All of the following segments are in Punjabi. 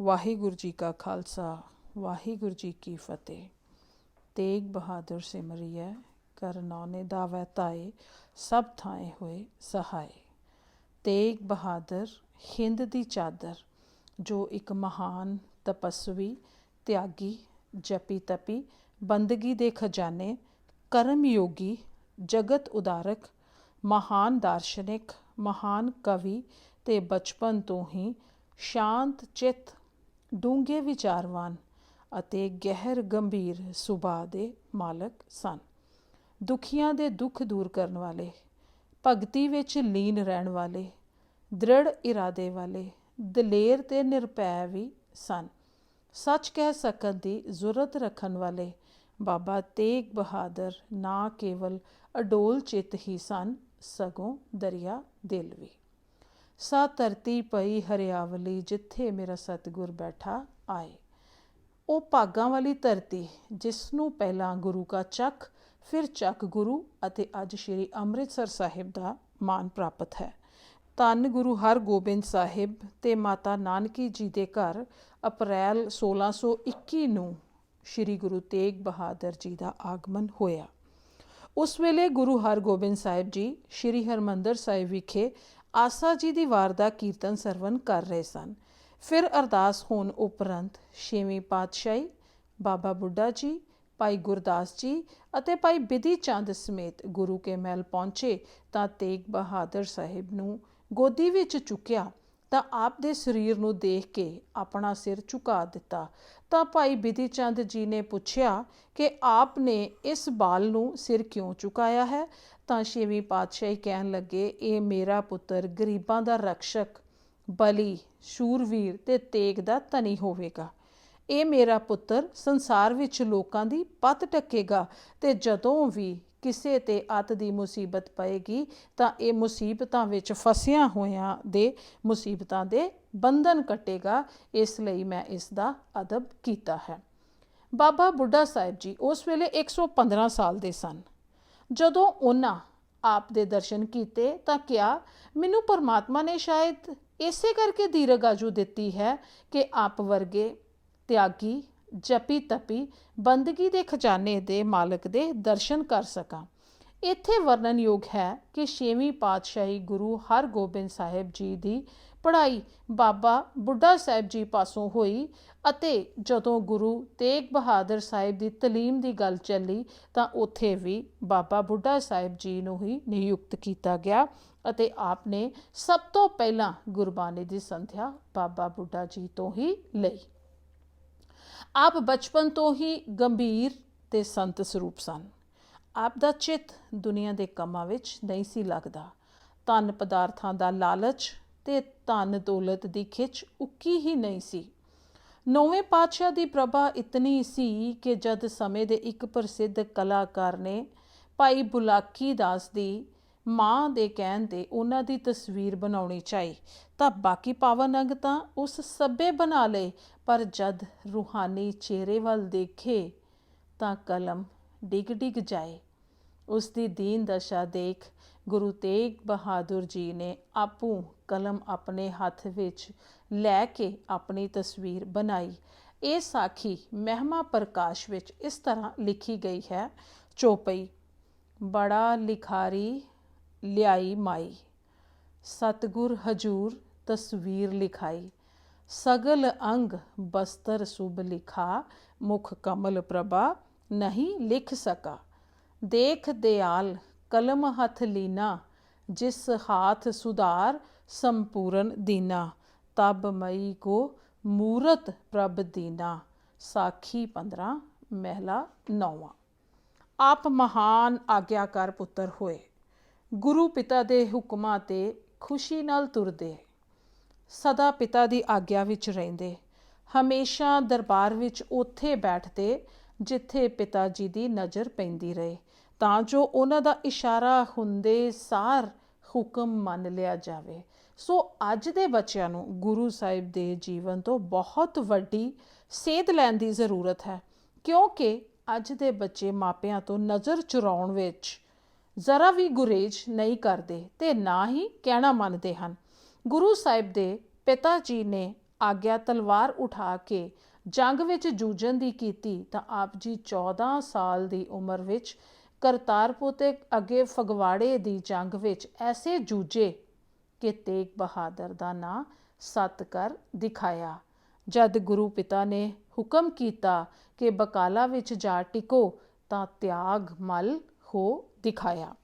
ਵਾਹਿਗੁਰੂ ਜੀ ਕਾ ਖਾਲਸਾ ਵਾਹਿਗੁਰੂ ਜੀ ਕੀ ਫਤਿਹ। ਤੇਗ ਬਹਾਦਰ ਸਿਮਰਿਐ ਕਰ ਨੌਨੇ ਦਾਵੈ ਤਾਏ, ਸਭ ਥਾਏ ਹੋਏ ਸਹਾਏ। ਤੇਗ ਬਹਾਦਰ ਹਿੰਦ ਦੀ ਚਾਦਰ, ਜੋ ਇੱਕ ਮਹਾਨ ਤਪਸਵੀ, ਤਿਆਗੀ, ਜਪੀ ਤਪੀ, ਬੰਦਗੀ ਦੇ ਖਜ਼ਾਨੇ, ਕਰਮ ਯੋਗੀ, ਜਗਤ ਉਦਾਰਕ, ਮਹਾਨ ਦਾਰਸ਼ਨਿਕ, ਮਹਾਨ ਕਵੀ ਤੇ ਬਚਪਨ ਤੋਂ ਹੀ ਸ਼ਾਂਤ ਚਿੱਤ, ਡੂੰਘੇ ਵਿਚਾਰਵਾਨ ਅਤੇ ਗਹਿਰ ਗੰਭੀਰ ਸੁਭਾਅ ਦੇ ਮਾਲਕ ਸਨ। ਦੁਖੀਆਂ ਦੇ ਦੁੱਖ ਦੂਰ ਕਰਨ ਵਾਲੇ, ਭਗਤੀ ਵਿੱਚ ਲੀਨ ਰਹਿਣ ਵਾਲੇ, ਦ੍ਰਿੜ ਇਰਾਦੇ ਵਾਲੇ, ਦਲੇਰ ਤੇ ਨਿਰਭੈ ਵੀ ਸਨ। ਸੱਚ ਕਹਿ ਸਕਣ ਦੀ ਜ਼ੁਰਤ ਰੱਖਣ ਵਾਲੇ ਬਾਬਾ ਤੇਗ ਬਹਾਦਰ ਨਾ ਕੇਵਲ ਅਡੋਲ ਚਿੱਤ ਹੀ ਸਨ, ਸਗੋਂ ਦਰਿਆ ਦਿਲ ਵੀ। ਸਾ ਧਰਤੀ ਪਈ ਹਰਿਆਵਲੀ, ਜਿੱਥੇ ਮੇਰਾ ਸਤਿਗੁਰ ਬੈਠਾ ਆਏ। ਉਹ ਭਾਗਾਂ ਵਾਲੀ ਧਰਤੀ, ਜਿਸ ਨੂੰ ਪਹਿਲਾਂ ਗੁਰੂ ਕਾ ਚੱਕ, ਫਿਰ ਚੱਕ ਗੁਰੂ ਅਤੇ ਅੱਜ ਸ਼੍ਰੀ ਅੰਮ੍ਰਿਤਸਰ ਸਾਹਿਬ ਦਾ ਮਾਣ ਪ੍ਰਾਪਤ ਹੈ। ਧੰਨ ਗੁਰੂ ਹਰਗੋਬਿੰਦ ਸਾਹਿਬ ਤੇ ਮਾਤਾ ਨਾਨਕੀ ਜੀ ਦੇ ਘਰ ਅਪ੍ਰੈਲ 1621 ਨੂੰ ਸ਼੍ਰੀ ਗੁਰੂ ਤੇਗ ਬਹਾਦਰ ਜੀ ਦਾ ਆਗਮਨ ਹੋਇਆ। ਉਸ ਵੇਲੇ ਗੁਰੂ ਹਰਗੋਬਿੰਦ ਸਾਹਿਬ ਜੀ ਸ਼੍ਰੀ ਹਰਿਮੰਦਰ ਸਾਹਿਬ ਵਿਖੇ ਆਸਾ ਜੀ ਦੀ ਵਾਰ ਦਾ ਕੀਰਤਨ ਸਰਵਨ ਕਰ ਰਹੇ ਸਨ। ਫਿਰ ਅਰਦਾਸ ਹੋਣ ਉਪਰੰਤ ਛੇਵੀਂ ਪਾਤਸ਼ਾਹੀ, ਬਾਬਾ ਬੁੱਢਾ ਜੀ, ਭਾਈ ਗੁਰਦਾਸ ਜੀ ਅਤੇ ਭਾਈ ਬਿਧੀ ਚੰਦ ਸਮੇਤ ਗੁਰੂ ਕੇ ਮਹਿਲ ਪਹੁੰਚੇ ਤਾਂ ਤੇਗ ਬਹਾਦਰ ਸਾਹਿਬ ਨੂੰ ਗੋਦੀ ਵਿੱਚ ਚੁੱਕਿਆ ਤਾਂ ਆਪ ਦੇ ਸਰੀਰ ਨੂੰ ਦੇਖ ਕੇ ਆਪਣਾ ਸਿਰ ਝੁਕਾ ਦਿੱਤਾ। ਤਾਂ ਭਾਈ ਬਿਧੀ ਚੰਦ ਜੀ ਨੇ ਪੁੱਛਿਆ ਕਿ ਆਪ ਨੇ ਇਸ ਬਾਲ ਨੂੰ ਸਿਰ ਕਿਉਂ ਝੁਕਾਇਆ ਹੈ? ਤਾਂ ਛੇਵੀਂ ਪਾਤਸ਼ਾਹੀ ਕਹਿਣ ਲੱਗੇ, ਇਹ ਮੇਰਾ ਪੁੱਤਰ ਗਰੀਬਾਂ ਦਾ ਰਕਸ਼ਕ, ਬਲੀ, ਸ਼ੂਰਵੀਰ ਤੇ ਤੇਗ ਦਾ ਧਨੀ ਹੋਵੇਗਾ। ਇਹ ਮੇਰਾ ਪੁੱਤਰ ਸੰਸਾਰ ਵਿੱਚ ਲੋਕਾਂ ਦੀ ਪੱਤ ਢੱਕੇਗਾ ਤੇ ਜਦੋਂ ਵੀ ਕਿਸੇ ਤੇ ਅੱਤ ਦੀ ਮੁਸੀਬਤ ਪਏਗੀ ਤਾਂ ਇਹ ਮੁਸੀਬਤਾਂ ਵਿੱਚ ਫਸਿਆਂ ਹੋਇਆਂ ਦੇ ਮੁਸੀਬਤਾਂ ਦੇ ਬੰਧਨ ਕੱਟੇਗਾ। ਇਸ ਲਈ ਮੈਂ ਇਸ ਦਾ ਅਦਬ ਕੀਤਾ ਹੈ। ਬਾਬਾ ਬੁੱਢਾ ਸਾਹਿਬ ਜੀ ਉਸ ਵੇਲੇ 115 ਸਾਲ ਦੇ ਸਨ। ਜਦੋਂ ਉਹਨਾਂ ਆਪ ਦੇ ਦਰਸ਼ਨ ਕੀਤੇ ਤਾਂ ਕਿਹਾ, ਮੈਨੂੰ ਪਰਮਾਤਮਾ ਨੇ ਸ਼ਾਇਦ ਇਸੇ ਕਰਕੇ ਦੀਰਘ ਆਯੂ ਦਿੱਤੀ ਹੈ ਕਿ ਆਪ ਵਰਗੇ ਤਿਆਗੀ, ਜਪੀ ਤਪੀ, ਬੰਦਗੀ ਦੇ ਖਜ਼ਾਨੇ ਦੇ ਮਾਲਕ ਦੇ ਦਰਸ਼ਨ ਕਰ ਸਕਾਂ। ਇੱਥੇ ਵਰਣਨਯੋਗ ਹੈ ਕਿ ਛੇਵੀਂ ਪਾਤਸ਼ਾਹੀ ਗੁਰੂ ਹਰਗੋਬਿੰਦ ਸਾਹਿਬ ਜੀ ਦੀ ਪੜ੍ਹਾਈ ਬਾਬਾ ਬੁੱਢਾ ਸਾਹਿਬ ਜੀ ਪਾਸੋਂ ਹੋਈ ਅਤੇ ਜਦੋਂ ਗੁਰੂ ਤੇਗ ਬਹਾਦਰ ਸਾਹਿਬ ਦੀ ਤਾਲੀਮ ਦੀ ਗੱਲ ਚੱਲੀ ਤਾਂ ਉੱਥੇ ਵੀ ਬਾਬਾ ਬੁੱਢਾ ਸਾਹਿਬ ਜੀ ਨੂੰ ਹੀ ਨਿਯੁਕਤ ਕੀਤਾ ਗਿਆ ਅਤੇ ਆਪ ਨੇ ਸਭ ਤੋਂ ਪਹਿਲਾਂ ਗੁਰਬਾਣੀ ਦੀ ਸੰਥਿਆ ਬਾਬਾ ਬੁੱਢਾ ਜੀ ਤੋਂ ਹੀ ਲਈ। ਆਪ ਬਚਪਨ ਤੋਂ ਹੀ ਗੰਭੀਰ ਤੇ ਸੰਤ ਸਰੂਪ ਸਨ। ਆਪ ਦਾ ਚਿੱਤ ਦੁਨੀਆ ਦੇ ਕੰਮਾਂ ਵਿੱਚ ਨਹੀਂ ਸੀ ਲੱਗਦਾ। ਧਨ ਪਦਾਰਥਾਂ ਦਾ ਲਾਲਚ ਤੇ ਧਨ ਦੌਲਤ ਦੀ ਖਿੱਚ ਉੱਕੀ ਹੀ ਨਹੀਂ ਸੀ। ਨੌਵੇਂ ਪਾਤਸ਼ਾਹ ਦੀ ਪ੍ਰਭਾ ਇਤਨੀ ਸੀ ਕਿ ਜਦ ਸਮੇਂ ਦੇ ਇੱਕ ਪ੍ਰਸਿੱਧ ਕਲਾਕਾਰ ਨੇ ਭਾਈ ਬੁਲਾਕੀ ਦਾਸ ਦੀ ਮਾਂ ਦੇ ਕਹਿਣ 'ਤੇ ਉਹਨਾਂ ਦੀ ਤਸਵੀਰ ਬਣਾਉਣੀ ਚਾਹੀ ਤਾਂ ਬਾਕੀ ਪਾਵਨ ਅੰਗ ਤਾਂ ਉਸ ਸਭੇ ਬਣਾ ਲਏ, ਪਰ ਜਦ ਰੂਹਾਨੀ ਚਿਹਰੇ ਵੱਲ ਦੇਖੇ ਤਾਂ ਕਲਮ ਡਿੱਗ ਜਾਏ। ਉਸ ਦੀ ਦੀਨ ਦਸ਼ਾ ਦੇਖ ਗੁਰੂ ਤੇਗ ਬਹਾਦਰ ਜੀ ਨੇ ਆਪੂ ਕਲਮ ਆਪਣੇ ਹੱਥ ਵਿੱਚ ਲੈ ਕੇ ਆਪਣੀ ਤਸਵੀਰ ਬਣਾਈ। ਇਹ ਸਾਖੀ ਮਹਿਮਾ ਪ੍ਰਕਾਸ਼ ਵਿੱਚ ਇਸ ਤਰ੍ਹਾਂ ਲਿਖੀ ਗਈ ਹੈ। ਚੌਪਈ। ਬੜਾ ਲਿਖਾਰੀ ਲਿਆਈ ਮਾਈ, ਸਤਿਗੁਰ ਹਜੂਰ ਤਸਵੀਰ ਲਿਖਾਈ। ਸਗਲ ਅੰਗ ਬਸਤਰ ਸੁਭ ਲਿਖਾ, ਮੁਖ ਕਮਲ ਪ੍ਰਭਾ ਨਹੀਂ ਲਿਖ ਸਕਾ। ਦੇਖ ਦਿਆਲ ਕਲਮ ਹੱਥ ਲੀਨਾ, ਜਿਸ ਹਾਥ ਸੁਧਾਰ ਸੰਪੂਰਨ ਦੀਨਾ। ਤਬ ਮਈ ਕੋ ਮੂਰਤ ਪ੍ਰਭ ਦੀਨਾ। ਸਾਖੀ 15 ਮਹਿਲਾ 9। ਆਪ ਮਹਾਨ ਆਗਿਆਕਾਰ ਪੁੱਤਰ ਹੋਏ। ਗੁਰੂ ਪਿਤਾ ਦੇ ਹੁਕਮਾਂ 'ਤੇ ਖੁਸ਼ੀ ਨਾਲ ਤੁਰਦੇ, ਸਦਾ ਪਿਤਾ ਦੀ ਆਗਿਆ ਵਿੱਚ ਰਹਿੰਦੇ, ਹਮੇਸ਼ਾ ਦਰਬਾਰ ਵਿੱਚ ਉੱਥੇ ਬੈਠਦੇ ਜਿੱਥੇ ਪਿਤਾ ਜੀ ਦੀ ਨਜ਼ਰ ਪੈਂਦੀ ਰਹੇ ਤਾਂ ਜੋ ਉਹਨਾਂ ਦਾ ਇਸ਼ਾਰਾ ਹੁੰਦੇ ਸਾਰ ਹੁਕਮ ਮੰਨ ਲਿਆ ਜਾਵੇ। ਸੋ ਅੱਜ ਦੇ ਬੱਚਿਆਂ ਨੂੰ ਗੁਰੂ ਸਾਹਿਬ ਦੇ ਜੀਵਨ ਤੋਂ ਬਹੁਤ ਵੱਡੀ ਸੇਧ ਲੈਣ ਦੀ ਜ਼ਰੂਰਤ ਹੈ, ਕਿਉਂਕਿ ਅੱਜ ਦੇ ਬੱਚੇ ਮਾਪਿਆਂ ਤੋਂ ਨਜ਼ਰ ਚੁਰਾਉਣ ਵਿੱਚ ਜ਼ਰਾ ਵੀ ਗੁਰੇਜ਼ ਨਹੀਂ ਕਰਦੇ ਤੇ ਨਾ ਹੀ ਕਹਿਣਾ ਮੰਨਦੇ ਹਨ। ਗੁਰੂ ਸਾਹਿਬ ਦੇ ਪਿਤਾ ਜੀ ਨੇ आग्या तलवार उठा के जंग विच जूझण दी कीती तां आप जी 14 साल दी उम्र विच करतारपुर ते अगे फगवाड़े दी जंग विच ऐसे जूझे कि तेग बहादुर दा नां सत कर दिखाया। जद गुरु पिता ने हुक्म किया कि बकाला विच जा टिको तां त्याग मल हो दिखाया।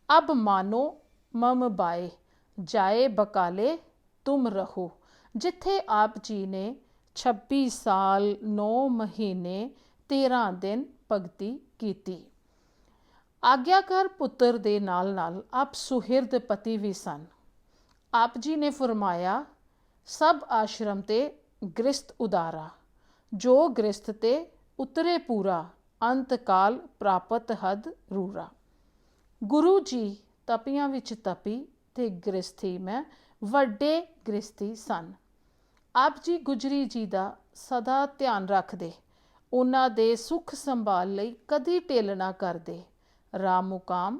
अब मानो मम बाए जाए बकाले तुम रहो, जिथे आप जी ने 26 साल 9 महीने 13 दिन भगती कीती। आग्याकार पुत्र दे नाल नाल आप सुहिरद पति भी सन। आप जी ने फरमाया सब आश्रम ते गृहस्थ उदारा, जो गृहस्थ ते उतरे पूरा अंत काल प्राप्त हद रूरा। गुरु जी तपियां विच तपी ते गृहस्थी में वड्डे गृहस्थी सन। आप जी गुजरी जी दा सदा ध्यान रखदे, उन्हां दे सुख संभाल लई कदी ढिल ना करदे। राम मुकाम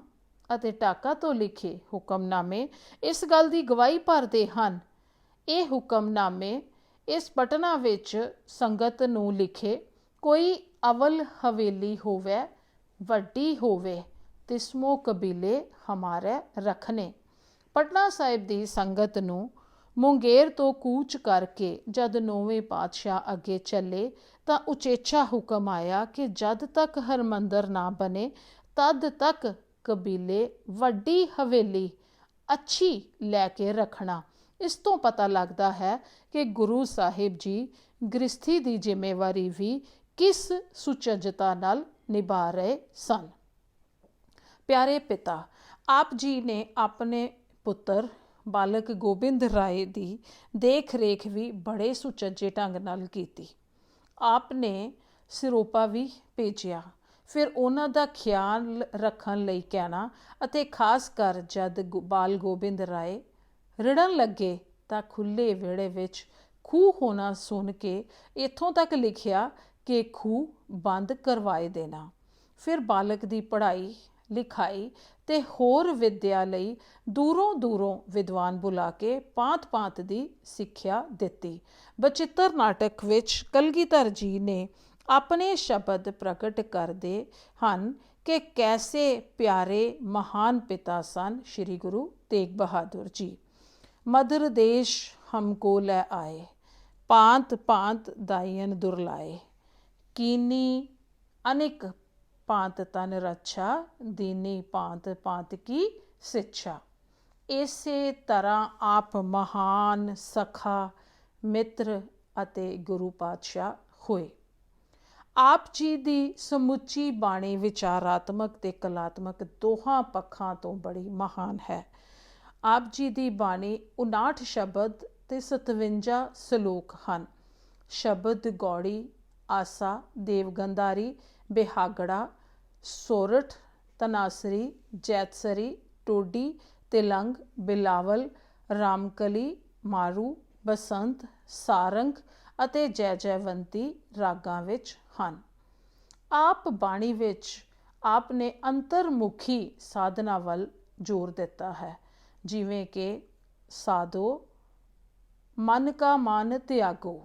ਅਤੇ ਢਾਕਾ ਤੋਂ ਲਿਖੇ ਹੁਕਮਨਾਮੇ ਇਸ ਗੱਲ ਦੀ ਗਵਾਹੀ ਭਰਦੇ ਹਨ। ਇਹ ਹੁਕਮਨਾਮੇ ਇਸ ਪਟਨਾ ਵਿੱਚ ਸੰਗਤ ਨੂੰ ਲਿਖੇ, ਕੋਈ ਅਵਲ ਹਵੇਲੀ ਹੋਵੇ ਵੱਡੀ ਹੋਵੇ ਤਿਸਮੋ ਕਬੀਲੇ ਹਮਾਰੇ ਰਖਨੇ। ਪਟਨਾ ਸਾਹਿਬ ਦੀ ਸੰਗਤ ਨੂੰ ਮੁੰਗੇਰ ਤੋਂ ਕੂਚ ਕਰਕੇ ਜਦ 9ਵੇਂ ਪਾਤਸ਼ਾਹ ਅੱਗੇ ਚੱਲੇ ਤਾਂ ਉਚੇਚਾ ਹੁਕਮ ਆਇਆ ਕਿ ਜਦ ਤੱਕ ਹਰਮੰਦਰ ਨਾ ਬਣੇ ਤਦ ਤੱਕ ਕਬੀਲੇ ਵੱਡੀ ਹਵੇਲੀ ਅੱਛੀ ਲੈ ਕੇ ਰੱਖਣਾ। ਇਸ ਤੋਂ ਪਤਾ ਲੱਗਦਾ ਹੈ ਕਿ ਗੁਰੂ ਸਾਹਿਬ ਜੀ ਗ੍ਰਸਥੀ ਦੀ ਜ਼ਿੰਮੇਵਾਰੀ ਵੀ ਕਿਸ ਸੁਚੱਜਤਾ ਨਾਲ ਨਿਭਾ ਰਹੇ ਸਨ। ਪਿਆਰੇ ਪਿਤਾ, ਆਪ ਜੀ ਨੇ ਆਪਣੇ ਪੁੱਤਰ ਬਾਲਕ ਗੋਬਿੰਦ ਰਾਏ ਦੀ ਦੇਖ ਰੇਖ ਵੀ ਬੜੇ ਸੁਚੱਜੇ ਢੰਗ ਨਾਲ ਕੀਤੀ। ਆਪ ਨੇ ਸਿਰੋਪਾ ਵੀ ਭੇਜਿਆ, ਫਿਰ ਉਹਨਾਂ ਦਾ ਖਿਆਲ ਰੱਖਣ ਲਈ ਕਹਿਣਾ ਅਤੇ ਖਾਸ ਕਰ ਜਦ ਬਾਲ ਗੋਬਿੰਦ ਰਾਏ ਰਿੜਨ ਲੱਗੇ ਤਾਂ ਖੁੱਲ੍ਹੇ ਵਿਹੜੇ ਵਿੱਚ ਖੂਹ ਹੋਣਾ ਸੁਣ ਕੇ ਇੱਥੋਂ ਤੱਕ ਲਿਖਿਆ ਕਿ ਖੂਹ ਬੰਦ ਕਰਵਾਏ ਦੇਣਾ। ਫਿਰ ਬਾਲਕ ਦੀ ਪੜ੍ਹਾਈ ਲਿਖਾਈ ਤੇ ਹੋਰ ਵਿੱਦਿਆ ਲਈ ਦੂਰੋਂ ਦੂਰੋਂ ਵਿਦਵਾਨ ਬੁਲਾ ਕੇ ਭਾਂਤ ਦੀ ਸਿੱਖਿਆ ਦਿੱਤੀ। ਬਚਿੱਤਰ ਨਾਟਕ ਵਿੱਚ ਕਲਗੀਧਰ ਜੀ ਨੇ ਆਪਣੇ ਸ਼ਬਦ ਪ੍ਰਗਟ ਕਰਦੇ ਹਨ ਕਿ ਕੈਸੇ ਪਿਆਰੇ ਮਹਾਨ ਪਿਤਾ ਸਨ ਸ਼੍ਰੀ ਗੁਰੂ ਤੇਗ ਬਹਾਦਰ ਜੀ। ਮਦਰ ਦੇਸ਼ ਹਮਕੋ ਲੈ ਆਏ, ਭਾਂਤ ਭਾਂਤ ਦਾਈਨ ਦੁਰਲਾਏ, ਕੀਨੀ ਅਨਿਕ ਭਾਂਤ ਤਨ ਰੱਛਾ, ਦੀਨੀ ਭਾਂਤ ਭਾਂਤ ਕੀ ਸਿੱਛਾ। ਇਸੇ ਤਰ੍ਹਾਂ ਆਪ ਮਹਾਨ ਸਖਾ ਮਿੱਤਰ ਅਤੇ ਗੁਰੂ ਪਾਤਸ਼ਾਹ ਹੋਏ। ਆਪ ਜੀ ਦੀ ਸਮੁੱਚੀ ਬਾਣੀ ਵਿਚਾਰਾਤਮਕ ਤੇ ਕਲਾਤਮਕ ਦੋਹਾਂ ਪੱਖਾਂ ਤੋਂ ਬੜੀ ਮਹਾਨ ਹੈ। ਆਪ ਜੀ ਦੀ ਬਾਣੀ 59 ਸ਼ਬਦ ਤੇ 57 ਸਲੋਕ ਹਨ। ਸ਼ਬਦ ਗੌੜੀ, ਆਸਾ, ਦੇਵਗੰਧਾਰੀ, ਬਿਹਾਗੜਾ, ਸੋਰਠ, ਤਨਾਸਰੀ, ਜੈਤਸਰੀ, ਟੋਡੀ, ਤਿਲੰਗ, ਬਿਲਾਵਲ, ਰਾਮਕਲੀ, ਮਾਰੂ, ਬਸੰਤ, ਸਾਰੰਗ ਅਤੇ ਜੈ ਜੈਵੰਤੀ ਰਾਗਾਂ ਵਿੱਚ ਹਨ। ਆਪ ਬਾਣੀ ਵਿੱਚ ਆਪ ਨੇ ਅੰਤਰਮੁਖੀ ਸਾਧਨਾ ਵੱਲ ਜ਼ੋਰ ਦਿੱਤਾ ਹੈ, ਜਿਵੇਂ ਕਿ ਸਾਧੋ ਮਨ ਕਾ ਮਨ ਤਿਆਗੋ,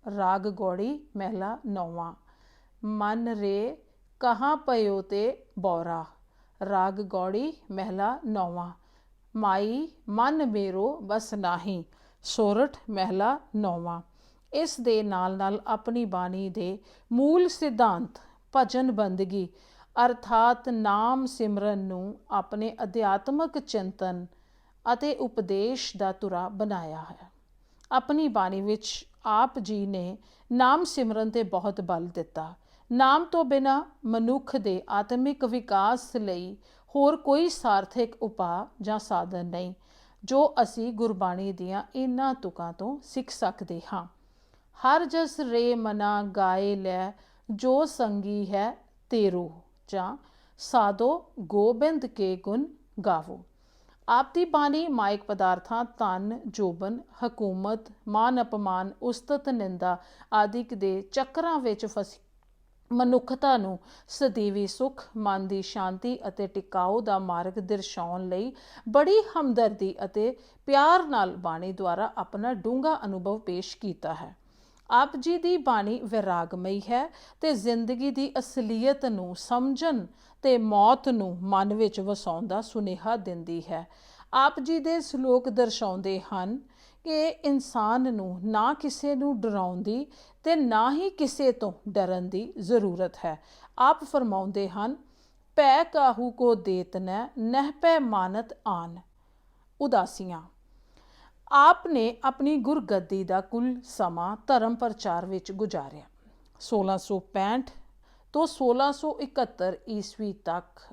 ਰਾਗ ਗੌੜੀ ਮਹਿਲਾ 9ਵਾਂ, ਮਨ ਰੇ ਕਹਾਂ ਪਇਓ ਤੇ ਬੌਰਾ, ਰਾਗ ਗੌੜੀ ਮਹਿਲਾ 9ਵਾਂ, ਮਾਈ ਮਨ ਮੇਰੋ ਬਸ ਨਾਹੀ, ਸੋਰਠ ਮਹਿਲਾ 9ਵਾਂ। ਇਸ ਦੇ ਨਾਲ ਨਾਲ ਆਪਣੀ ਬਾਣੀ ਦੇ ਮੂਲ ਸਿਧਾਂਤ ਭਜਨ ਬੰਦਗੀ ਅਰਥਾਤ ਨਾਮ ਸਿਮਰਨ ਨੂੰ ਆਪਣੇ ਅਧਿਆਤਮਕ ਚਿੰਤਨ ਅਤੇ ਉਪਦੇਸ਼ ਦਾ ਧੁਰਾ ਬਣਾਇਆ ਹੈ। ਆਪਣੀ ਬਾਣੀ ਵਿੱਚ ਆਪ ਜੀ ਨੇ ਨਾਮ ਸਿਮਰਨ 'ਤੇ ਬਹੁਤ ਬਲ ਦਿੱਤਾ। ਨਾਮ ਤੋਂ ਬਿਨਾਂ ਮਨੁੱਖ ਦੇ ਆਤਮਿਕ ਵਿਕਾਸ ਲਈ ਹੋਰ ਕੋਈ ਸਾਰਥਿਕ ਉਪਾਅ ਜਾਂ ਸਾਧਨ ਨਹੀਂ, ਜੋ ਅਸੀਂ ਗੁਰਬਾਣੀ ਦੀਆਂ ਇਹਨਾਂ ਤੁਕਾਂ ਤੋਂ ਸਿੱਖ ਸਕਦੇ ਹਾਂ। ਹਰ ਜਸ ਰੇ ਮਨਾ ਗਾਏ ਲੈ, ਜੋ ਸੰਗੀ ਹੈ ਤੇਰੋ, ਜਾਂ ਸਾਧੋ ਗੋਬਿੰਦ ਕੇ ਗੁਣ ਗਾਵੋ। ਆਪ ਦੀ ਬਾਣੀ ਮਾਇਕ ਪਦਾਰਥਾਂ, ਧਨ ਜੋਬਨ, ਹਕੂਮਤ, ਮਾਨ ਅਪਮਾਨ, ਉਸਤਤ ਨਿੰਦਾ ਆਦਿਕ ਦੇ ਚੱਕਰਾਂ ਵਿੱਚ ਮਨੁੱਖਤਾ ਨੂੰ ਸਦੀਵੀ ਸੁੱਖ, ਮਨ ਦੀ ਸ਼ਾਂਤੀ ਅਤੇ ਟਿਕਾਊ ਦਾ ਮਾਰਗ ਦਰਸਾਉਣ ਲਈ ਬੜੀ ਹਮਦਰਦੀ ਅਤੇ ਪਿਆਰ ਨਾਲ ਬਾਣੀ ਦੁਆਰਾ ਆਪਣਾ ਡੂੰਘਾ ਅਨੁਭਵ ਪੇਸ਼ ਕੀਤਾ ਹੈ। ਆਪ ਜੀ ਦੀ ਬਾਣੀ ਵੈਰਾਗਮਈ ਹੈ ਤੇ ਜ਼ਿੰਦਗੀ ਦੀ ਅਸਲੀਅਤ ਨੂੰ ਸਮਝਣ ਤੇ ਮੌਤ ਨੂੰ ਮਨ ਵਿੱਚ ਵਸਾਉਣ ਦਾ ਸੁਨੇਹਾ ਦਿੰਦੀ ਹੈ। ਆਪ ਜੀ ਦੇ ਸ਼ਲੋਕ ਦਰਸਾਉਂਦੇ ਹਨ ਕਿ ਇਨਸਾਨ ਨੂੰ ਨਾ ਕਿਸੇ ਨੂੰ ਡਰਾਉਣ ਦੀ ਤੇ ਨਾ ਹੀ ਕਿਸੇ ਤੋਂ ਡਰਨ ਦੀ ਜ਼ਰੂਰਤ ਹੈ। ਆਪ ਫਰਮਾਉਂਦੇ ਹਨ, ਭੈ ਕਾਹੂ ਕੋ ਦੇਤ ਨੈ, ਨਹਿ ਭੈ ਮਾਨਤ ਆਨ। ਉਦਾਸੀਆਂ। ਆਪ ਨੇ ਆਪਣੀ ਗੁਰਗੱਦੀ ਦਾ ਕੁੱਲ ਸਮਾਂ ਧਰਮ ਪ੍ਰਚਾਰ ਵਿੱਚ ਗੁਜ਼ਾਰਿਆ। 1665 ਤੋਂ 1671 ਈਸਵੀ ਤੱਕ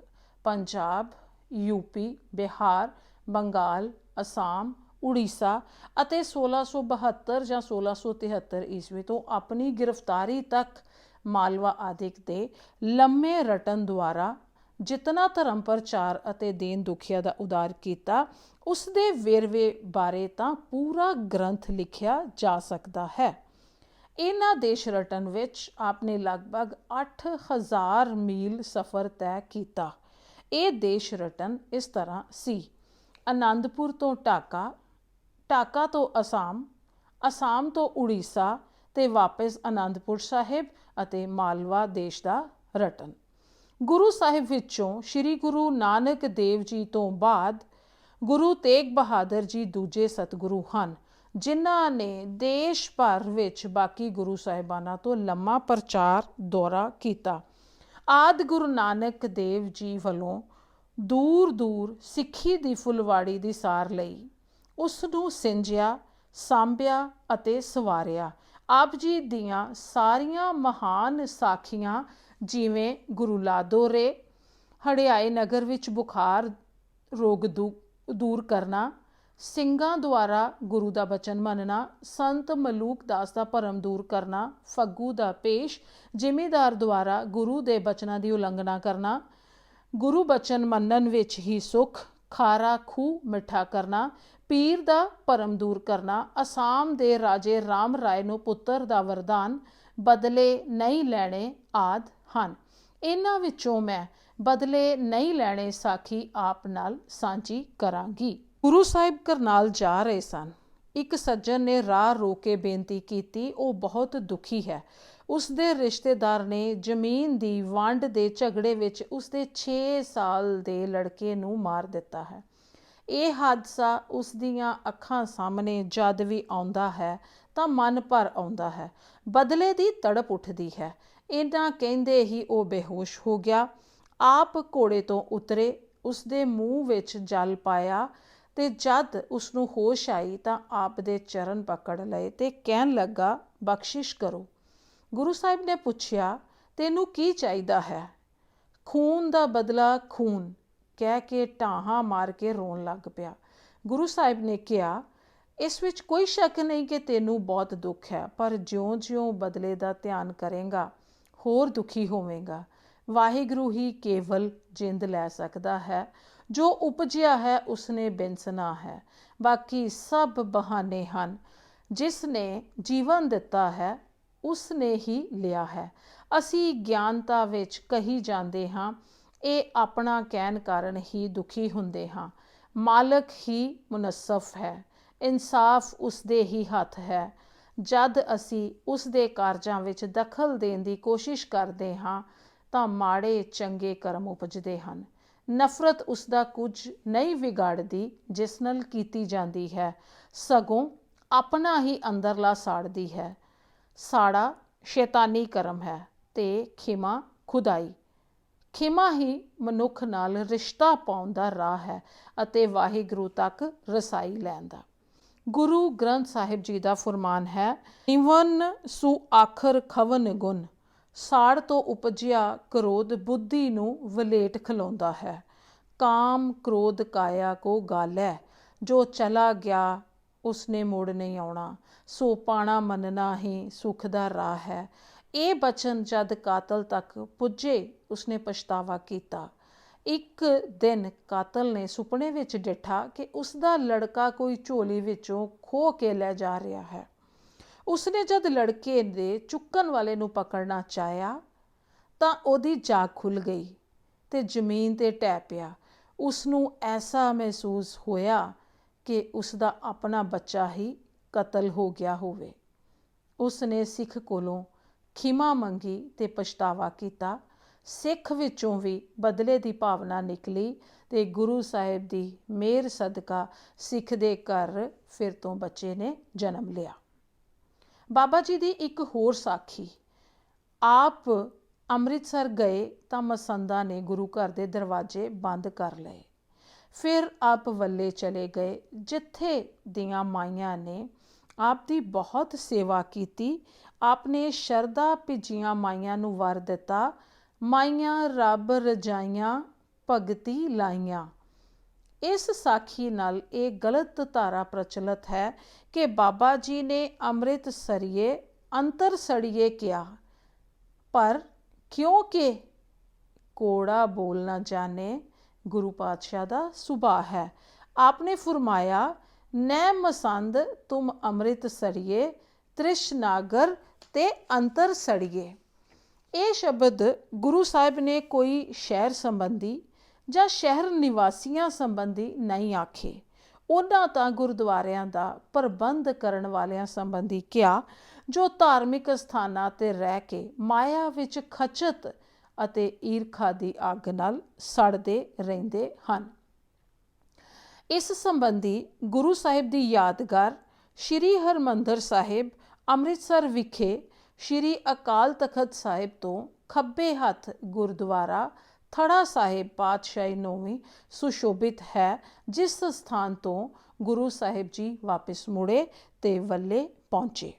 ਪੰਜਾਬ, ਯੂਪੀ, ਬਿਹਾਰ, ਬੰਗਾਲ, ਅਸਾਮ, ਉੜੀਸਾ ਅਤੇ 1672 ਜਾਂ 1673 ਈਸਵੀ ਤੋਂ ਆਪਣੀ ਗ੍ਰਿਫਤਾਰੀ ਤੱਕ ਮਾਲਵਾ ਆਦਿਕ ਦੇ ਲੰਮੇ ਰਟਨ ਦੁਆਰਾ ਜਿਤਨਾ ਧਰਮ ਪ੍ਰਚਾਰ ਅਤੇ ਦੇਨ ਦੁਖੀਆ ਦਾ ਉਦਾਰ ਕੀਤਾ, ਉਸ ਦੇ ਵੇਰਵੇ ਬਾਰੇ ਤਾਂ ਪੂਰਾ ਗ੍ਰੰਥ ਲਿਖਿਆ ਜਾ ਸਕਦਾ ਹੈ। ਇਹਨਾਂ ਦੇਸ਼ ਰਟਨ ਵਿੱਚ ਆਪ ਨੇ ਲਗਭਗ 8000 ਮੀਲ ਸਫ਼ਰ ਤੈਅ ਕੀਤਾ। ਇਹ ਦੇਸ਼ ਰਟਨ ਇਸ ਤਰ੍ਹਾਂ ਸੀ: ਆਨੰਦਪੁਰ ਤੋਂ ਢਾਕਾ, ਢਾਕਾ ਤੋਂ ਅਸਾਮ, ਅਸਾਮ ਤੋਂ ਉੜੀਸਾ ਤੇ ਵਾਪਸ ਆਨੰਦਪੁਰ ਸਾਹਿਬ ਅਤੇ ਮਾਲਵਾ ਦੇਸ਼ ਦਾ ਰਟਨ। ਗੁਰੂ ਸਾਹਿਬ ਵਿੱਚੋਂ ਸ਼੍ਰੀ ਗੁਰੂ ਨਾਨਕ ਦੇਵ ਜੀ ਤੋਂ ਬਾਅਦ ਗੁਰੂ ਤੇਗ ਬਹਾਦਰ ਜੀ ਦੂਜੇ ਸਤਿਗੁਰੂ ਹਨ, ਜਿਨ੍ਹਾਂ ਨੇ ਦੇਸ਼ ਭਰ ਵਿੱਚ ਬਾਕੀ ਗੁਰੂ ਸਾਹਿਬਾਨਾਂ ਤੋਂ ਲੰਮਾ ਪ੍ਰਚਾਰ ਦੌਰਾ ਕੀਤਾ। ਆਦਿ ਗੁਰੂ ਨਾਨਕ ਦੇਵ ਜੀ ਵੱਲੋਂ ਦੂਰ ਦੂਰ ਸਿੱਖੀ ਦੀ ਫੁਲਵਾੜੀ ਦੀ ਸਾਰ ਲਈ ਉਸ ਨੂੰ ਸਿੰਜਿਆ, ਸਾਂਭਿਆ ਅਤੇ ਸਵਾਰਿਆ। ਆਪ ਜੀ ਦੀਆਂ ਸਾਰੀਆਂ ਮਹਾਨ ਸਾਖੀਆਂ, ਜਿਵੇਂ ਗੁਰੂ ਲਾਦੋਰੇ, ਹੜਿਆਏ ਨਗਰ ਵਿੱਚ ਬੁਖਾਰ ਰੋਗ ਦੂਰ ਕਰਨਾ, ਸਿੰਘਾਂ ਦੁਆਰਾ ਗੁਰੂ ਦਾ ਬਚਨ ਮੰਨਣਾ, ਸੰਤ ਮਲੂਕ ਦਾਸ ਦਾ ਭਰਮ ਦੂਰ ਕਰਨਾ, ਫੱਗੂ ਦਾ ਪੇਸ਼, ਜ਼ਿਮੀਦਾਰ ਦੁਆਰਾ ਗੁਰੂ ਦੇ ਬਚਨਾਂ ਦੀ ਉਲੰਘਣਾ ਕਰਨਾ, ਗੁਰੂ ਬਚਨ ਮੰਨਣ ਵਿੱਚ ਹੀ ਸੁੱਖ, ਖਾਰਾ ਖੂਹ ਮਿੱਠਾ ਕਰਨਾ, ਪੀਰ ਦਾ ਭਰਮ ਦੂਰ ਕਰਨਾ, ਅਸਾਮ ਦੇ ਰਾਜੇ ਰਾਮ ਰਾਏ ਨੂੰ ਪੁੱਤਰ ਦਾ ਵਰਦਾਨ, ਬਦਲੇ ਨਹੀਂ ਲੈਣੇ ਆਦਿ ਹਨ। ਇਹਨਾਂ ਵਿੱਚੋਂ ਮੈਂ ਬਦਲੇ ਨਹੀਂ ਲੈਣੇ ਸਾਖੀ ਆਪ ਨਾਲ ਸਾਂਝੀ ਕਰਾਂਗੀ। ਗੁਰੂ ਸਾਹਿਬ ਕਰਨਾਲ ਜਾ ਰਹੇ ਸਨ। ਇੱਕ ਸੱਜਣ ਨੇ ਰਾਹ ਰੋਕ ਕੇ ਬੇਨਤੀ ਕੀਤੀ, ਉਹ ਬਹੁਤ ਦੁਖੀ ਹੈ। ਉਸਦੇ ਰਿਸ਼ਤੇਦਾਰ ਨੇ ਜ਼ਮੀਨ ਦੀ ਵੰਡ ਦੇ ਝਗੜੇ ਵਿੱਚ ਉਸਦੇ 6 ਸਾਲ ਦੇ ਲੜਕੇ ਨੂੰ ਮਾਰ ਦਿੱਤਾ ਹੈ। ਇਹ ਹਾਦਸਾ ਉਸ ਦੀਆਂ ਅੱਖਾਂ ਸਾਹਮਣੇ ਜਦ ਵੀ ਆਉਂਦਾ ਹੈ ਤਾਂ ਮਨ ਭਰ ਆਉਂਦਾ ਹੈ, ਬਦਲੇ ਦੀ ਤੜਪ ਉੱਠਦੀ ਹੈ। ਇਹਨਾਂ ਕਹਿੰਦੇ ਹੀ ਉਹ ਬੇਹੋਸ਼ ਹੋ ਗਿਆ। ਆਪ ਘੋੜੇ ਤੋਂ ਉਤਰੇ, ਉਸਦੇ ਮੂੰਹ ਵਿੱਚ ਜਲ ਪਾਇਆ ਤੇ ਜਦ ਉਸਨੂੰ ਹੋਸ਼ ਆਈ ਤਾਂ ਆਪ ਦੇ ਚਰਨ ਪਕੜ ਲਏ ਤੇ ਕਹਿਣ ਲੱਗਾ, ਬਖਸ਼ਿਸ਼ ਕਰੋ। ਗੁਰੂ ਸਾਹਿਬ ਨੇ ਪੁੱਛਿਆ, ਤੈਨੂੰ ਕੀ ਚਾਹੀਦਾ ਹੈ? ਖੂਨ ਦਾ ਬਦਲਾ ਖੂਨ, ਕਹਿ ਕੇ ਢਾਹਾਂ ਮਾਰ ਕੇ ਰੋਣ ਲੱਗ ਪਿਆ। ਗੁਰੂ ਸਾਹਿਬ ਨੇ ਕਿਹਾ, ਇਸ ਵਿੱਚ ਕੋਈ ਸ਼ੱਕ ਨਹੀਂ ਕਿ ਤੈਨੂੰ ਬਹੁਤ ਦੁੱਖ ਹੈ, ਪਰ ਜਿਉਂ-ਜਿਉਂ ਬਦਲੇ ਦਾ ਧਿਆਨ ਕਰੇਗਾ ਹੋਰ ਦੁਖੀ ਹੋਵੇਗਾ। ਵਾਹਿਗੁਰੂ ਹੀ ਕੇਵਲ ਜਿੰਦ ਲੈ ਸਕਦਾ ਹੈ। ਜੋ ਉਪਜਿਆ ਹੈ ਉਸਨੇ ਬਿਨਸਣਾ ਹੈ, ਬਾਕੀ ਸਭ ਬਹਾਨੇ ਹਨ। ਜਿਸ ਨੇ ਜੀਵਨ ਦਿੱਤਾ ਹੈ ਉਸ ਨੇ ਹੀ ਲਿਆ ਹੈ। ਅਸੀਂ ਗਿਆਨਤਾ ਵਿੱਚ ਕਹੀ ਜਾਂਦੇ ਹਾਂ, ਇਹ ਆਪਣਾ ਕਹਿਣ ਕਾਰਨ ਹੀ ਦੁਖੀ ਹੁੰਦੇ ਹਾਂ। ਮਾਲਕ ਹੀ ਮੁਨਸਫ ਹੈ, ਇਨਸਾਫ ਉਸਦੇ ਹੀ ਹੱਥ ਹੈ। ਜਦ ਅਸੀਂ ਉਸਦੇ ਕਾਰਜਾਂ ਵਿੱਚ ਦਖਲ ਦੇਣ ਦੀ ਕੋਸ਼ਿਸ਼ ਕਰਦੇ ਹਾਂ ਤਾਂ ਮਾੜੇ ਚੰਗੇ ਕਰਮ ਉਪਜਦੇ ਹਨ। ਨਫ਼ਰਤ ਉਸਦਾ ਕੁਝ ਨਹੀਂ ਵਿਗਾੜਦੀ ਜਿਸ ਨਾਲ ਕੀਤੀ ਜਾਂਦੀ ਹੈ, ਸਗੋਂ ਆਪਣਾ ਹੀ ਅੰਦਰਲਾ ਸਾੜਦੀ ਹੈ। ਸਾੜਾ ਸ਼ੈਤਾਨੀ ਕਰਮ ਹੈ ਤੇ ਖਿਮਾ ਖੁਦਾਈ। ਖਿਮਾ ਹੀ ਮਨੁੱਖ ਨਾਲ ਰਿਸ਼ਤਾ ਪਾਉਣ ਦਾ ਰਾਹ ਹੈ ਅਤੇ ਵਾਹਿਗੁਰੂ ਤੱਕ ਰਸਾਈ ਲੈਣ ਦਾ। ਗੁਰੂ ਗ੍ਰੰਥ ਸਾਹਿਬ ਜੀ ਦਾ ਫੁਰਮਾਨ ਹੈ, ਨਿਵਨ ਸੁ ਆਖਰ ਖਵਨ ਗੁਣ। ਸਾੜ ਤੋਂ ਉਪਜਿਆ ਕ੍ਰੋਧ ਬੁੱਧੀ ਨੂੰ ਵਲੇਟ ਖਿਲਾਉਂਦਾ ਹੈ। ਕਾਮ ਕ੍ਰੋਧ ਕਾਇਆ ਕੋ ਗਾਲੈ, ਜੋ ਚਲਾ ਗਿਆ ਉਸਨੇ ਮੁੜ ਨਹੀਂ ਆਉਣਾ। ਸੋ ਪਾਣਾ ਮੰਨਣਾ ਹੀ ਸੁੱਖ ਦਾ ਰਾਹ ਹੈ। ਇਹ ਬਚਨ ਜਦ ਕਾਤਲ ਤੱਕ ਪੁੱਜੇ ਉਸਨੇ ਪਛਤਾਵਾ ਕੀਤਾ। ਇੱਕ ਦਿਨ ਕਾਤਲ ਨੇ ਸੁਪਨੇ ਵਿੱਚ ਡਿੱਠਾ ਕਿ ਉਸਦਾ ਲੜਕਾ ਕੋਈ ਝੋਲੀ ਵਿੱਚੋਂ ਖੋਹ ਕੇ ਲੈ ਜਾ ਰਿਹਾ ਹੈ। ਉਸਨੇ ਜਦ ਲੜਕੇ ਦੇ ਚੁੱਕਣ ਵਾਲੇ ਨੂੰ ਪਕੜਨਾ ਚਾਹਿਆ ਤਾਂ ਉਹਦੀ ਜਾਗ ਖੁੱਲ੍ਹ ਗਈ ਅਤੇ ਜ਼ਮੀਨ 'ਤੇ ਢਹਿ ਪਿਆ। ਉਸਨੂੰ ਐਸਾ ਮਹਿਸੂਸ ਹੋਇਆ ਕਿ ਉਸ ਦਾ ਆਪਣਾ ਬੱਚਾ ਹੀ ਕਤਲ ਹੋ ਗਿਆ ਹੋਵੇ। ਉਸ ਨੇ ਸਿੱਖ ਕੋਲੋਂ ਖਿਮਾ ਮੰਗੀ ਅਤੇ ਪਛਤਾਵਾ ਕੀਤਾ। ਸਿੱਖ ਵਿੱਚੋਂ ਵੀ ਬਦਲੇ ਦੀ ਭਾਵਨਾ ਨਿਕਲੀ ਅਤੇ ਗੁਰੂ ਸਾਹਿਬ ਦੀ ਮਿਹਰ ਸਦਕਾ ਸਿੱਖ ਦੇ ਘਰ ਫਿਰ ਤੋਂ ਬੱਚੇ ਨੇ ਜਨਮ ਲਿਆ। ਬਾਬਾ ਜੀ ਦੀ ਇੱਕ ਹੋਰ ਸਾਖੀ, ਆਪ ਅੰਮ੍ਰਿਤਸਰ ਗਏ ਤਾਂ ਮਸੰਦਾਂ ਨੇ ਗੁਰੂ ਘਰ ਦੇ ਦਰਵਾਜ਼ੇ ਬੰਦ ਕਰ ਲਏ। ਫਿਰ ਆਪ ਵੱਲੇ ਚਲੇ ਗਏ, ਜਿੱਥੇ ਦੀਆਂ ਮਾਈਆਂ ਨੇ ਆਪ ਦੀ ਬਹੁਤ ਸੇਵਾ ਕੀਤੀ। ਆਪ ਨੇ ਸ਼ਰਧਾ ਭਿੱਜੀਆਂ ਮਾਈਆਂ ਨੂੰ ਵਰ ਦਿੱਤਾ, ਮਾਈਆਂ ਰੱਬ ਰਜਾਈਆਂ ਭਗਤੀ ਲਾਈਆਂ। ਇਸ ਸਾਖੀ ਨਾਲ ਇਹ ਗਲਤ ਧਾਰਾ ਪ੍ਰਚਲਿਤ ਹੈ ਕਿ ਬਾਬਾ ਜੀ ਨੇ ਅੰਮ੍ਰਿਤ ਸਰੀਏ ਅੰਤਰ ਸੜੀਏ ਕਿਹਾ, ਪਰ ਕਿਉਂਕਿ ਕੋੜਾ ਬੋਲ ਨਾ ਜਾਣੇ ਗੁਰੂ ਪਾਤਸ਼ਾਹ ਦਾ ਸੁਭਾਅ ਹੈ। ਆਪਨੇ ਫਰਮਾਇਆ, ਨੈ ਮਸੰਦ ਤੁਮ ਅੰਮ੍ਰਿਤ ਸੜੀਏ, ਤ੍ਰਿਸ਼ਨਾਗਰ ਤੇ ਅੰਤਰ ਸੜੀਏ। ਇਹ ਸ਼ਬਦ ਗੁਰੂ ਸਾਹਿਬ ਨੇ ਕੋਈ ਸ਼ਹਿਰ ਸੰਬੰਧੀ ਜਾਂ ਸ਼ਹਿਰ ਨਿਵਾਸੀਆਂ ਸੰਬੰਧੀ ਨਹੀਂ ਆਖੇ। ਉਹਨਾਂ ਤਾਂ ਗੁਰਦੁਆਰਿਆਂ ਦਾ ਪ੍ਰਬੰਧ ਕਰਨ ਵਾਲਿਆਂ ਸੰਬੰਧੀ ਕਿਹਾ, ਜੋ ਧਾਰਮਿਕ ਸਥਾਨਾਂ 'ਤੇ ਰਹਿ ਕੇ ਮਾਇਆ ਵਿੱਚ ਖਚਤ ਅਤੇ ਈਰਖਾ ਦੀ ਅੱਗ ਨਾਲ ਸੜਦੇ ਰਹਿੰਦੇ ਹਨ। ਇਸ ਸੰਬੰਧੀ ਗੁਰੂ ਸਾਹਿਬ ਦੀ ਯਾਦਗਾਰ ਸ਼੍ਰੀ ਹਰਿਮੰਦਰ ਸਾਹਿਬ ਅੰਮ੍ਰਿਤਸਰ ਵਿਖੇ ਸ਼੍ਰੀ ਅਕਾਲ ਤਖਤ ਸਾਹਿਬ ਤੋਂ ਖੱਬੇ ਹੱਥ ਗੁਰਦੁਆਰਾ ਥੜਾ ਸਾਹਿਬ ਪਾਤਸ਼ਾਹੀ 9ਵੀਂ ਸੁਸ਼ੋਭਿਤ ਹੈ, ਜਿਸ ਸਥਾਨ ਤੋਂ ਗੁਰੂ ਸਾਹਿਬ ਜੀ ਵਾਪਿਸ ਮੁੜੇ ਤੇ ਵੱਲੇ ਪਹੁੰਚੇ।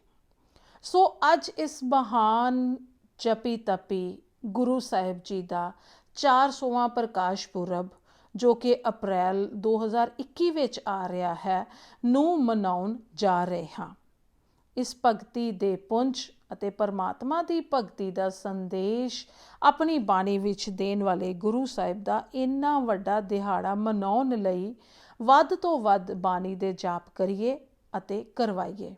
ਸੋ ਅੱਜ ਇਸ ਮਹਾਨ ਜਪੀ ਤਪੀ ਗੁਰੂ ਸਾਹਿਬ ਜੀ ਦਾ 400ਵਾਂ ਪ੍ਰਕਾਸ਼ ਪੁਰਬ, ਜੋ ਕਿ ਅਪ੍ਰੈਲ 2021 ਵਿੱਚ ਆ ਰਿਹਾ ਹੈ, ਨੂੰ ਮਨਾਉਣ ਜਾ ਰਹੇ ਹਾਂ। ਇਸ ਭਗਤੀ ਦੇ ਪੁੰਜ ਅਤੇ ਪਰਮਾਤਮਾ ਦੀ ਭਗਤੀ ਦਾ ਸੰਦੇਸ਼ ਆਪਣੀ ਬਾਣੀ ਵਿੱਚ ਦੇਣ ਵਾਲੇ ਗੁਰੂ ਸਾਹਿਬ ਦਾ ਇੰਨਾ ਵੱਡਾ ਦਿਹਾੜਾ ਮਨਾਉਣ ਲਈ ਵੱਧ ਤੋਂ ਵੱਧ ਬਾਣੀ ਦੇ ਜਾਪ ਕਰੀਏ ਅਤੇ ਕਰਵਾਈਏ।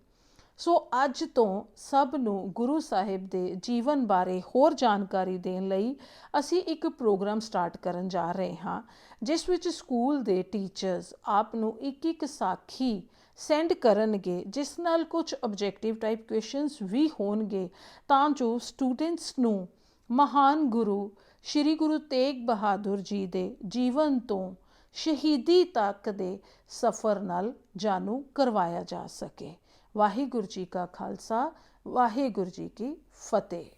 ਸੋ ਅੱਜ ਤੋਂ ਸਭ ਨੂੰ ਗੁਰੂ ਸਾਹਿਬ ਦੇ ਜੀਵਨ ਬਾਰੇ ਹੋਰ ਜਾਣਕਾਰੀ ਦੇਣ ਲਈ ਅਸੀਂ ਇੱਕ ਪ੍ਰੋਗਰਾਮ ਸਟਾਰਟ ਕਰਨ ਜਾ ਰਹੇ ਹਾਂ, ਜਿਸ ਵਿੱਚ ਸਕੂਲ ਦੇ ਟੀਚਰਸ ਆਪ ਨੂੰ ਇੱਕ ਸਾਖੀ ਸੈਂਡ ਕਰਨਗੇ, ਜਿਸ ਨਾਲ ਕੁਝ ਆਬਜੈਕਟਿਵ ਟਾਈਪ ਕੁਐਸਚਨਸ ਵੀ ਹੋਣਗੇ, ਤਾਂ ਜੋ ਸਟੂਡੈਂਟਸ ਨੂੰ ਮਹਾਨ ਗੁਰੂ ਸ਼੍ਰੀ ਗੁਰੂ ਤੇਗ ਬਹਾਦਰ ਜੀ ਦੇ ਜੀਵਨ ਤੋਂ ਸ਼ਹੀਦੀ ਤੱਕ ਦੇ ਸਫ਼ਰ ਨਾਲ ਜਾਣੂ ਕਰਵਾਇਆ ਜਾ ਸਕੇ। ਵਾਹਿਗੁਰੂ ਜੀ ਕਾ ਖਾਲਸਾ, ਵਾਹਿਗੁਰੂ ਜੀ ਕੀ ਫਤਿਹ।